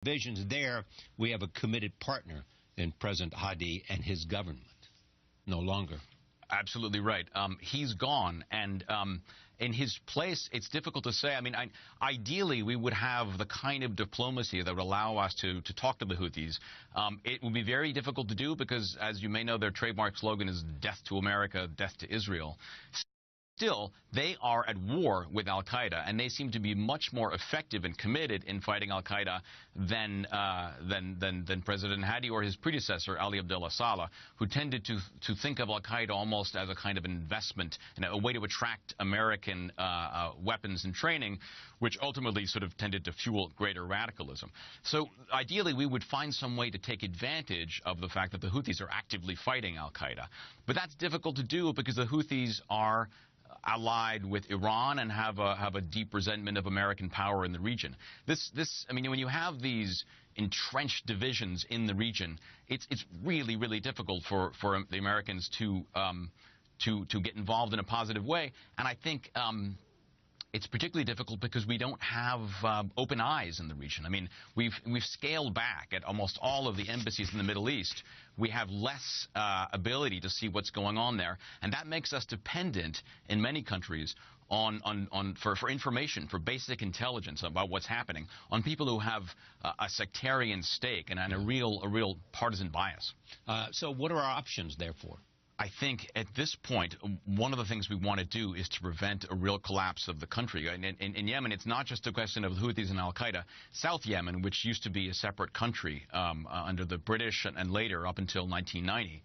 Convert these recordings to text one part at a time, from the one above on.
Visions there, we have a committed partner in President Hadi and his government. No longer. Absolutely right. He's gone, and in his place, it's difficult to say. I mean, ideally, we would have the kind of diplomacy that would allow us to talk to the Houthis. It would be very difficult to do because, as you may know, their trademark slogan is "Death to America, Death to Israel." Still, they are at war with al-Qaeda, and they seem to be much more effective and committed in fighting al-Qaeda than President Hadi or his predecessor, Ali Abdullah Saleh, who tended to think of al-Qaeda almost as a kind of investment and a way to attract American weapons and training, which ultimately sort of tended to fuel greater radicalism. So ideally, we would find some way to take advantage of the fact that the Houthis are actively fighting al-Qaeda. But that's difficult to do because the Houthis are allied with Iran and have a deep resentment of American power in the region. I mean, when you have these entrenched divisions in the region, it's really, really difficult for the Americans to get involved in a positive way. And I think it's particularly difficult because we don't have open eyes in the region. I mean, we've scaled back at almost all of the embassies in the Middle East. We have less ability to see what's going on there, and that makes us dependent in many countries for information, for basic intelligence about what's happening, on people who have a sectarian stake and a real partisan bias. So what are our options, therefore? I think at this point, one of the things we want to do is to prevent a real collapse of the country. In Yemen, it's not just a question of the Houthis and al-Qaeda. South Yemen, which used to be a separate country under the British and later up until 1990,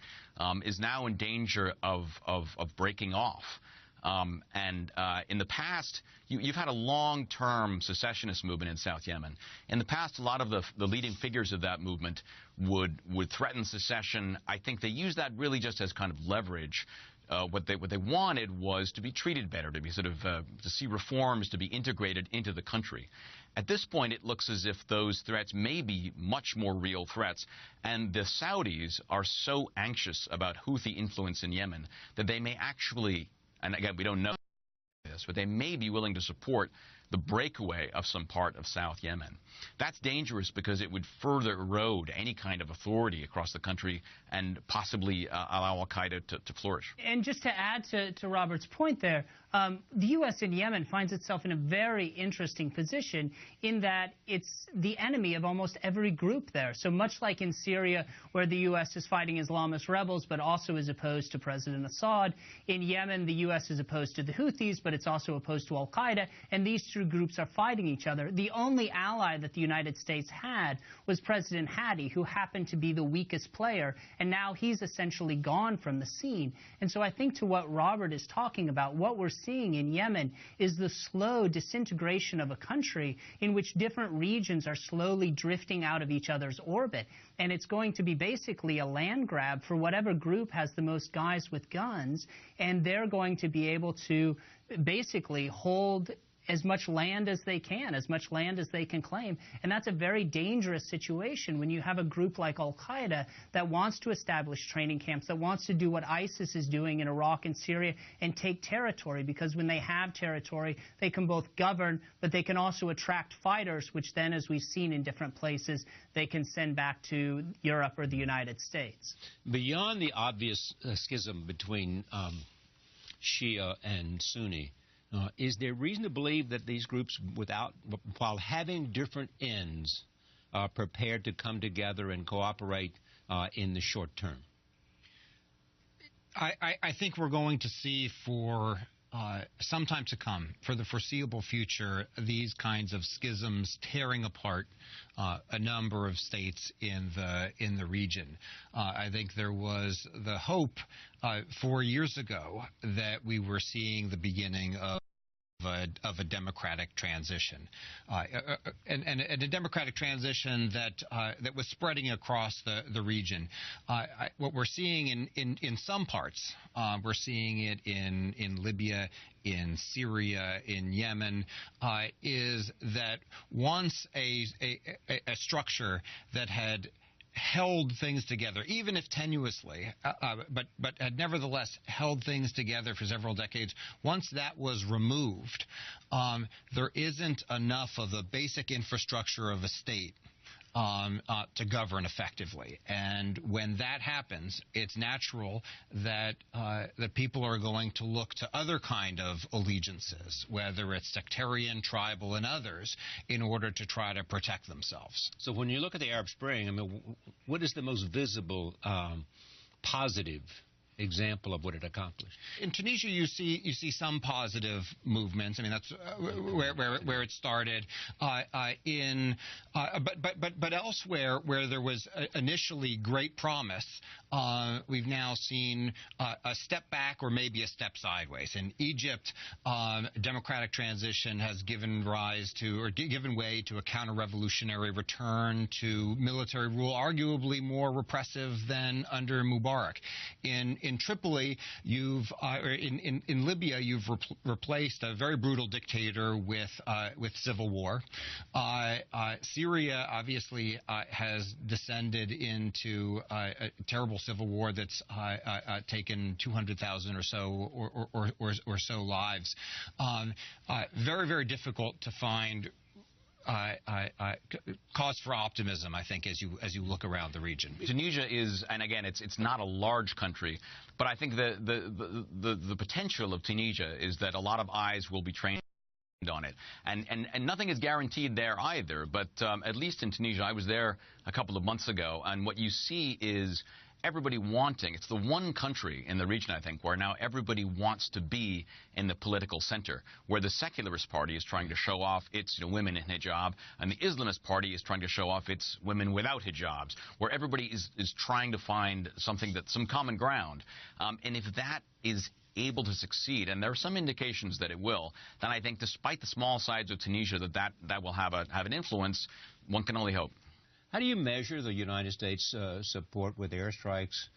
is now in danger of breaking off. In the past, you've had a long-term secessionist movement in South Yemen. In the past, a lot of the leading figures of that movement would threaten secession. I think they used that really just as kind of leverage. What they wanted was to be treated better, to be sort of to see reforms to be integrated into the country. At this point, it looks as if those threats may be much more real threats, and the Saudis are so anxious about Houthi influence in Yemen that they may actually, and again, we don't know this, but they may be willing to support the breakaway of some part of South Yemen. That's dangerous because it would further erode any kind of authority across the country and possibly allow al-Qaeda to flourish. And just to add to Robert's point there, the U.S. in Yemen finds itself in a very interesting position in that it's the enemy of almost every group there. So much like in Syria, where the U.S. is fighting Islamist rebels but also is opposed to President Assad, in Yemen the U.S. is opposed to the Houthis, but it's also opposed to al-Qaeda, and these two groups are fighting each other. The only ally that the United States had was President Hadi, who happened to be the weakest player, and now he's essentially gone from the scene. And so I think to what Robert is talking about, what we're seeing in Yemen is the slow disintegration of a country in which different regions are slowly drifting out of each other's orbit. And it's going to be basically a land grab for whatever group has the most guys with guns, and they're going to be able to basically hold as much land as they can, as much land as they can claim. And that's a very dangerous situation when you have a group like al-Qaeda that wants to establish training camps, that wants to do what ISIS is doing in Iraq and Syria and take territory, because when they have territory, they can both govern, but they can also attract fighters, which then, as we've seen in different places, they can send back to Europe or the United States. Beyond the obvious schism between Shia and Sunni, is there reason to believe that these groups, while having different ends, are prepared to come together and cooperate in the short term? I think we're going to see for some time to come, for the foreseeable future, these kinds of schisms tearing apart a number of states in the region. I think there was the hope 4 years ago that we were seeing the beginning of a democratic transition, and a democratic transition that was spreading across the region. What we're seeing in some parts, we're seeing it in Libya, in Syria, in Yemen, is that once a structure that had held things together, even if tenuously, but had nevertheless held things together for several decades. Once that was removed, there isn't enough of the basic infrastructure of a state to govern effectively. And when that happens, it's natural that that people are going to look to other kind of allegiances, whether it's sectarian, tribal, and others, in order to try to protect themselves. So when you look at the Arab Spring, I mean, what is the most visible positive example of what it accomplished? In Tunisia, you see some positive movements. I mean, that's where it started. But elsewhere, where there was initially great promise, we've now seen a step back or maybe a step sideways. In Egypt, democratic transition has given rise to, or given way to, a counter-revolutionary return to military rule, arguably more repressive than under Mubarak. In Tripoli, in Libya, you've replaced a very brutal dictator with civil war. Syria obviously has descended into a terrible civil war that's taken 200,000 or so lives. Very, very difficult to find cause for optimism, I think, as you look around the region. Tunisia is, and again, it's not a large country, but I think the potential of Tunisia is that a lot of eyes will be trained on it, and nothing is guaranteed there either. But at least in Tunisia, I was there a couple of months ago, and what you see is everybody wanting. It's the one country in the region, I think, where now everybody wants to be in the political center, where the secularist party is trying to show off its women in hijab, and the Islamist party is trying to show off its women without hijabs, where everybody is trying to find some common ground. And if that is able to succeed, and there are some indications that it will, then I think despite the small size of Tunisia, that will have an influence. One can only hope. How do you measure the United States support with airstrikes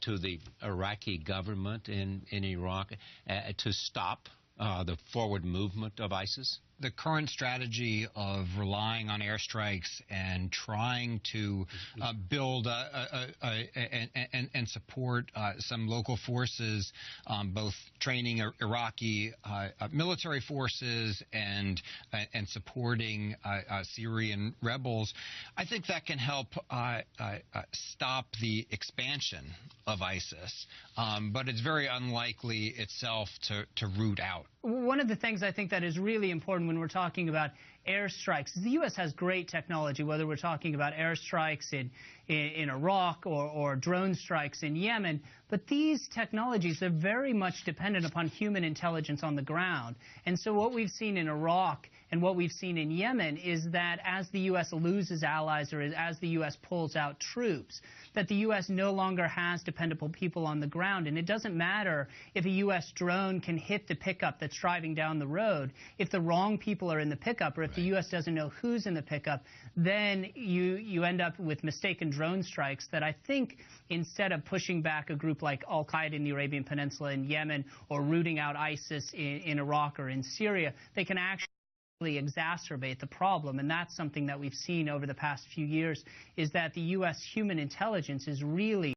to the Iraqi government in Iraq to stop the forward movement of ISIS? The current strategy of relying on airstrikes and trying to build and support some local forces, both training Iraqi military forces and supporting Syrian rebels, I think that can help stop the expansion of ISIS. But it's very unlikely itself to root out. One of the things I think that is really important when we're talking about airstrikes is the U.S. has great technology, whether we're talking about airstrikes in Iraq or drone strikes in Yemen. But these technologies are very much dependent upon human intelligence on the ground. And so what we've seen in Iraq and what we've seen in Yemen is that as the U.S. loses allies, or as the U.S. pulls out troops, that the U.S. no longer has dependable people on the ground. And it doesn't matter if a U.S. drone can hit the pickup that's driving down the road. If the wrong people are in the pickup, or if the U.S. doesn't know who's in the pickup, then you end up with mistaken drone strikes that I think, instead of pushing back a group like al-Qaeda in the Arabian Peninsula in Yemen, or rooting out ISIS in Iraq or in Syria, they can actually exacerbate the problem. And that's something that we've seen over the past few years, is that the U.S. human intelligence is really